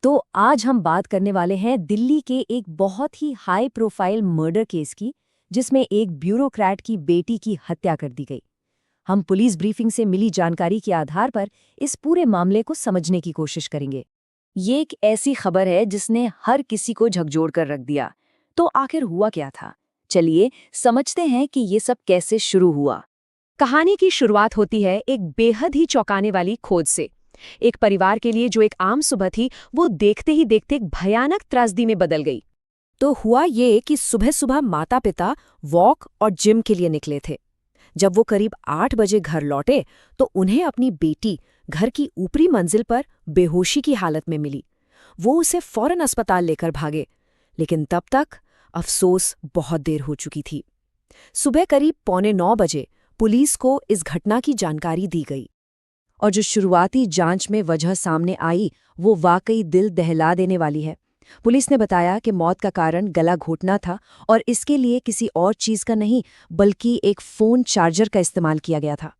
तो आज हम बात करने वाले हैं दिल्ली के एक बहुत ही हाई प्रोफाइल मर्डर केस की, जिसमें एक ब्यूरोक्रेट की बेटी की हत्या कर दी गई। हम पुलिस ब्रीफिंग से मिली जानकारी के आधार पर इस पूरे मामले को समझने की कोशिश करेंगे। ये एक ऐसी खबर है जिसने हर किसी को झकझोर कर रख दिया। तो आखिर हुआ क्या था? चलिए समझते हैं कि ये सब कैसे शुरू हुआ। कहानी की शुरुआत होती है एक बेहद ही चौंकाने वाली खोज से। एक परिवार के लिए जो एक आम सुबह थी, वो देखते ही देखते एक भयानक त्रासदी में बदल गई। तो हुआ ये कि सुबह सुबह माता पिता वॉक और जिम के लिए निकले थे। जब वो करीब 8 बजे घर लौटे तो उन्हें अपनी बेटी घर की ऊपरी मंजिल पर बेहोशी की हालत में मिली। वो उसे फौरन अस्पताल लेकर भागे, लेकिन तब तक अफसोस बहुत देर हो चुकी थी। सुबह करीब 8:45 बजे पुलिस को इस घटना की जानकारी दी गई, और जो शुरुआती जांच में वजह सामने आई वो वाकई दिल दहला देने वाली है। पुलिस ने बताया कि मौत का कारण गला घोटना था, और इसके लिए किसी और चीज का नहीं बल्कि एक फोन चार्जर का इस्तेमाल किया गया था।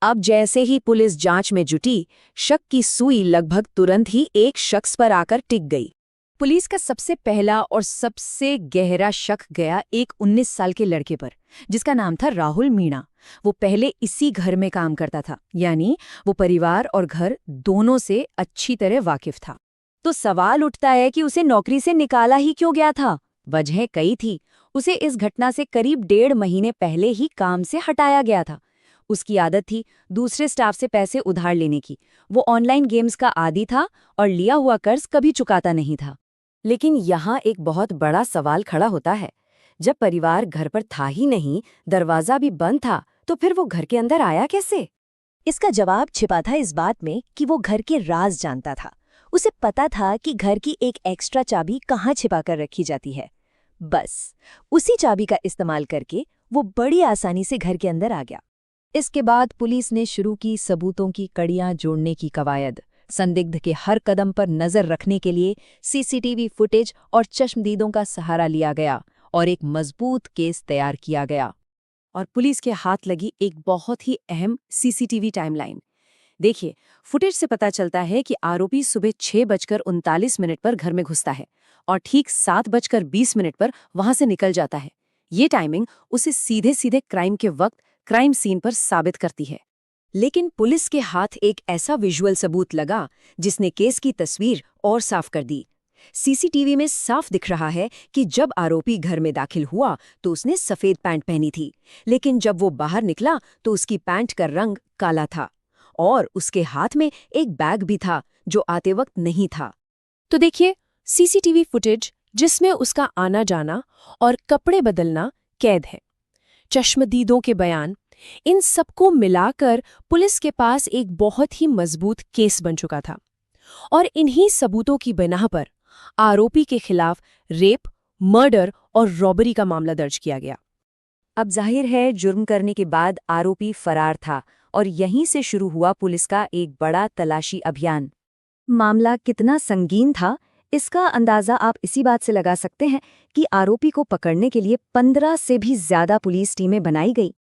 अब जैसे ही पुलिस जांच में जुटी, शक की सुई लगभग तुरंत ही एक शख्स पर आकर टिक गई। पुलिस का सबसे पहला और सबसे गहरा शक गया एक 19 साल के लड़के पर, जिसका नाम था राहुल मीणा। वो पहले इसी घर में काम करता था, यानी वो परिवार और घर दोनों से अच्छी तरह वाकिफ था। तो सवाल उठता है कि उसे नौकरी से निकाला ही क्यों गया था? वजह कई थी। उसे इस घटना से करीब 1.5 महीने पहले ही काम से हटाया गया था। उसकी आदत थी दूसरे स्टाफ से पैसे उधार लेने की। वो ऑनलाइन गेम्स का आदी था और लिया हुआ कर्ज कभी चुकाता नहीं था। लेकिन यहाँ एक बहुत बड़ा सवाल खड़ा होता है। जब परिवार घर पर था ही नहीं, दरवाजा भी बंद था, तो फिर वो घर के अंदर आया कैसे? इसका जवाब छिपा था इस बात में कि वो घर के राज जानता था। उसे पता था कि घर की एक एक्स्ट्रा चाबी कहाँ छिपा कर रखी जाती है। बस उसी चाबी का इस्तेमाल करके वो बड़ी आसानी से घर के अंदर आ गया। इसके बाद पुलिस ने शुरू की सबूतों की कड़ियां जोड़ने की कवायद। संदिग्ध के हर कदम पर नजर रखने के लिए सीसीटीवी फुटेज और चश्मदीदों का सहारा लिया गया, और एक मजबूत केस तैयार किया गया। और पुलिस के हाथ लगी एक बहुत ही अहम सीसीटीवी टाइमलाइन। देखिए, फुटेज से पता चलता है कि आरोपी सुबह 6:39 पर घर में घुसता है और ठीक 7:20 पर वहां से निकल जाता है। ये टाइमिंग उसे सीधे सीधे क्राइम के वक्त क्राइम सीन पर साबित करती है। लेकिन पुलिस के हाथ एक ऐसा विजुअल सबूत लगा जिसने केस की तस्वीर और साफ कर दी। सीसीटीवी में साफ दिख रहा है कि जब आरोपी घर में दाखिल हुआ तो उसने सफेद पैंट पहनी थी, लेकिन जब वो बाहर निकला तो उसकी पैंट का रंग काला था, और उसके हाथ में एक बैग भी था जो आते वक्त नहीं था। तो देखिए, सीसीटीवी फुटेज जिसमें उसका आना जाना और कपड़े बदलना कैद है, चश्मदीदों के बयान, इन सबको मिलाकर पुलिस के पास एक बहुत ही मजबूत केस बन चुका था। और इन्हीं सबूतों की बिना पर आरोपी के खिलाफ रेप, मर्डर और रॉबरी का मामला दर्ज किया गया। अब जाहिर है जुर्म करने के बाद आरोपी फरार था, और यहीं से शुरू हुआ पुलिस का एक बड़ा तलाशी अभियान। मामला कितना संगीन था, इसका अंदाजा आप इसी बात से लगा सकते हैं कि आरोपी को पकड़ने के लिए 15 से भी ज्यादा पुलिस टीमें बनाई गई।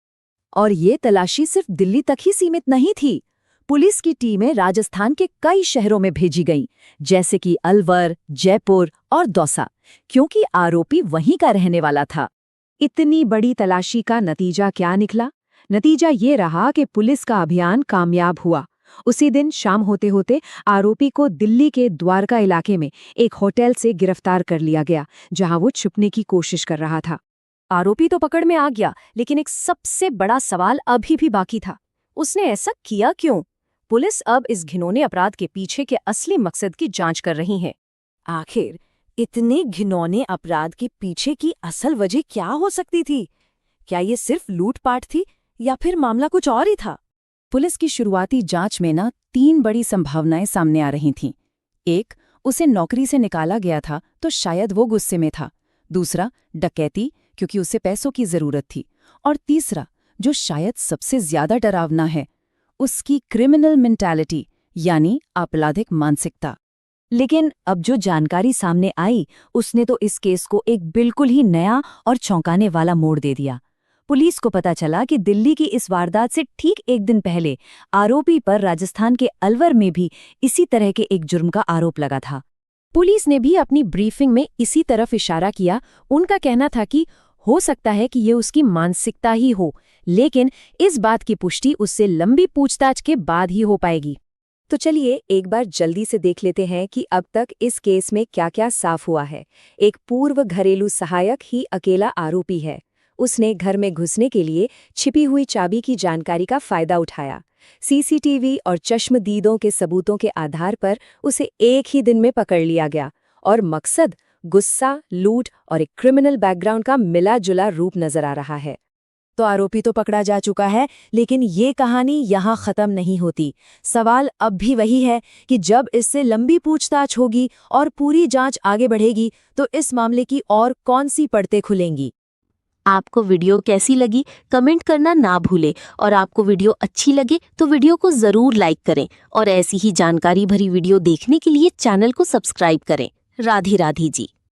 और ये तलाशी सिर्फ दिल्ली तक ही सीमित नहीं थी। पुलिस की टीमें राजस्थान के कई शहरों में भेजी गईं, जैसे कि अलवर, जयपुर और दौसा, क्योंकि आरोपी वहीं का रहने वाला था। इतनी बड़ी तलाशी का नतीजा क्या निकला? नतीजा ये रहा कि पुलिस का अभियान कामयाब हुआ। उसी दिन शाम होते होते आरोपी को दिल्ली के द्वारका इलाके में एक होटल से गिरफ्तार कर लिया गया, जहां वो छुपने की कोशिश कर रहा था। आरोपी तो पकड़ में आ गया, लेकिन एक सबसे बड़ा सवाल अभी भी बाकी था। उसने ऐसा किया क्यों? पुलिस अब इस घिनौने अपराध के पीछे के असली मकसद की जांच कर रही है। आखिर इतने घिनौने अपराध के पीछे की असल वजह क्या हो सकती थी? क्या ये सिर्फ लूटपाट थी या फिर मामला कुछ और ही था? पुलिस की शुरुआती जांच में 3 बड़ी संभावनाएं सामने आ रही थीं। एक, उसे नौकरी से निकाला गया था तो शायद वो गुस्से में था। दूसरा, डकैती, क्योंकि उसे पैसों की जरूरत थी। और तीसरा, जो शायद सबसे ज्यादा डरावना है, उसकी क्रिमिनल मेंटालिटी, यानी आपराधिक मानसिकता। लेकिन अब जो जानकारी सामने आई, उसने तो इस केस को एक बिल्कुल ही नया और चौंकाने वाला मोड़ दे दिया। पुलिस को पता चला कि दिल्ली की इस वारदात से ठीक एक दिन पहले आरोपी पर राजस्थान के अलवर में भी इसी तरह के एक जुर्म का आरोप लगा था। पुलिस ने भी अपनी ब्रीफिंग में इसी तरफ इशारा किया। उनका कहना था कि हो सकता है कि ये उसकी मानसिकता ही हो, लेकिन इस बात की पुष्टि उससे लंबी पूछताछ के बाद ही हो पाएगी। तो चलिए एक बार जल्दी से देख लेते हैं कि अब तक इस केस में क्या-क्या साफ हुआ है। एक पूर्व घरेलू सहायक ही अकेला आरोपी है। उसने घर में घुसने के लिए छिपी हुई चाबी की जानकारी का फायदा उठाया। सीसीटीवी और चश्मदीदों के सबूतों के आधार पर उसे एक ही दिन में पकड़ लिया गया और मकसद गुस्सा, लूट और एक क्रिमिनल बैकग्राउंड का मिला-जुला रूप नजर आ रहा है। तो आरोपी तो पकड़ा जा चुका है, लेकिन ये कहानी यहाँ खत्म नहीं होती। सवाल अब भी वही है कि जब इससे लंबी पूछताछ होगी और पूरी जांच आगे बढ़ेगी तो इस मामले की और कौन सी परतें खुलेंगी। आपको वीडियो कैसी लगी कमेंट करना ना भूलें, और आपको वीडियो अच्छी लगे तो वीडियो को ज़रूर लाइक करें और ऐसी ही जानकारी भरी वीडियो देखने के लिए चैनल को सब्सक्राइब करें। राधे राधे जी।